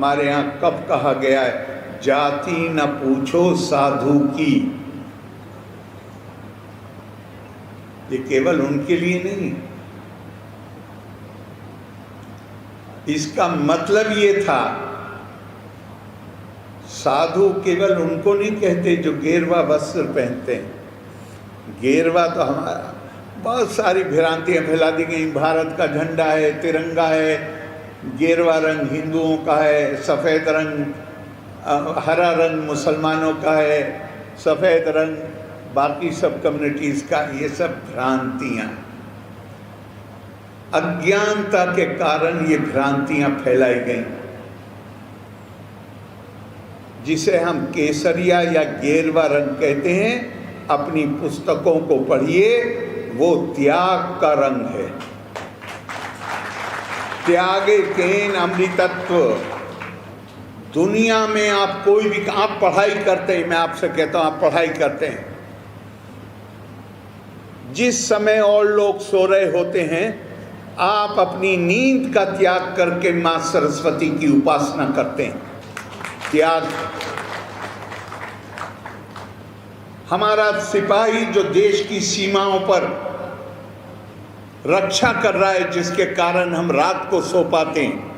हमारे यहाँ कब कहा गया है, जाति न पूछो साधु की। ये केवल उनके लिए नहीं, इसका मतलब ये था साधु केवल उनको नहीं कहते जो गेरवा वस्त्र पहनते हैं। गेरवा तो हमारा, बहुत सारी भ्रांतियाँ फैला दी गई। भारत का झंडा है, तिरंगा है, गेरवा रंग हिंदुओं का है, सफ़ेद रंग, हरा रंग मुसलमानों का है, सफ़ेद रंग बाकी सब कम्युनिटीज़ का। ये सब भ्रांतियाँ, अज्ञानता के कारण ये भ्रांतियाँ फैलाई गई। जिसे हम केसरिया या गेरवा रंग कहते हैं, अपनी पुस्तकों को पढ़िए, वो त्याग का रंग है। त्यागे केन अमृतत्व। दुनिया में आप कोई भी, आप पढ़ाई करते हैं, मैं आपसे कहता हूँ आप पढ़ाई करते हैं, जिस समय और लोग सो रहे होते हैं, आप अपनी नींद का त्याग करके माँ सरस्वती की उपासना करते हैं। त्याग। हमारा सिपाही जो देश की सीमाओं पर रक्षा कर रहा है, जिसके कारण हम रात को सो पाते हैं,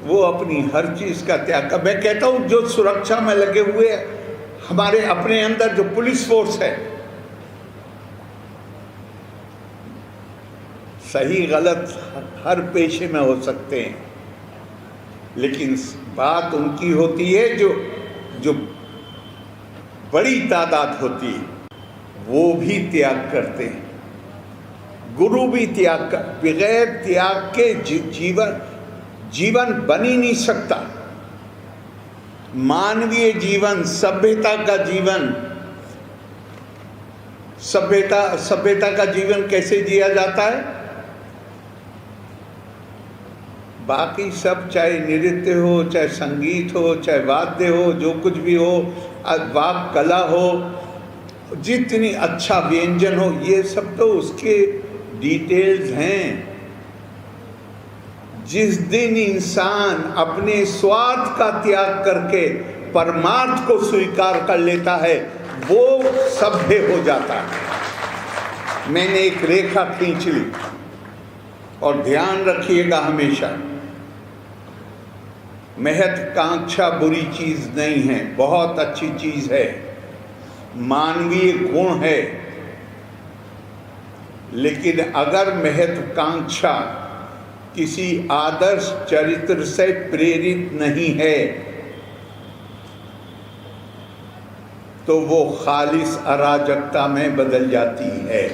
वो अपनी हर चीज का त्याग कर। मैं कहता हूं जो सुरक्षा में लगे हुए हमारे अपने अंदर जो पुलिस फोर्स है, सही गलत हर पेशे में हो सकते हैं, लेकिन बात उनकी होती है जो बड़ी तादाद होती है, वो भी त्याग करते हैं। गुरु भी त्याग कर, बगैर त्याग के जीवन बन ही नहीं सकता। मानवीय जीवन, सभ्यता का जीवन, सभ्यता का जीवन कैसे जिया जाता है? बाकी सब, चाहे नृत्य हो, चाहे संगीत हो, चाहे वाद्य हो, जो कुछ भी हो, वाक कला हो, जितनी अच्छा व्यंजन हो, ये सब तो उसके डिटेल्स हैं। जिस दिन इंसान अपने स्वार्थ का त्याग करके परमार्थ को स्वीकार कर लेता है, वो सभ्य हो जाता है। मैंने एक रेखा खींच ली, और ध्यान रखिएगा हमेशा, महत्वाकांक्षा बुरी चीज नहीं है, बहुत अच्छी चीज है, मानवीय गुण है। लेकिन अगर महत्वाकांक्षा किसी आदर्श चरित्र से प्रेरित नहीं है, तो वो खालिस अराजकता में बदल जाती है।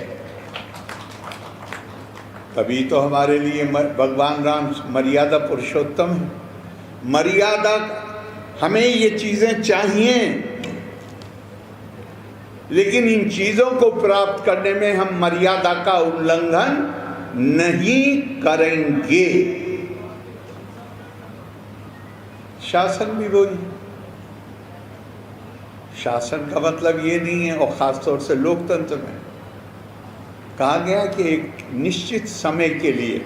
तभी तो हमारे लिए भगवान राम मर्यादा पुरुषोत्तम है। मर्यादा, हमें ये चीजें चाहिए, लेकिन इन चीजों को प्राप्त करने में हम मर्यादा का उल्लंघन नहीं करेंगे। शासन भी वही। शासन का मतलब ये नहीं है, और खासतौर से लोकतंत्र में कहा गया कि एक निश्चित समय के लिए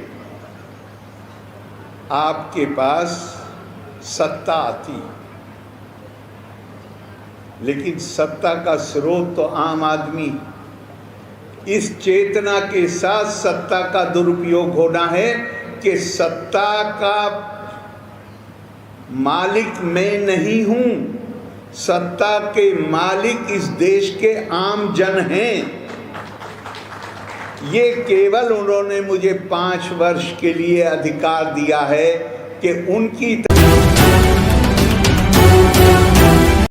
आपके पास सत्ता आती, लेकिन सत्ता का स्रोत तो आम आदमी। इस चेतना के साथ सत्ता का दुरुपयोग होना है कि सत्ता का मालिक मैं नहीं हूं, सत्ता के मालिक इस देश के आम जन हैं। ये केवल उन्होंने मुझे 5 वर्ष के लिए अधिकार दिया है कि उनकी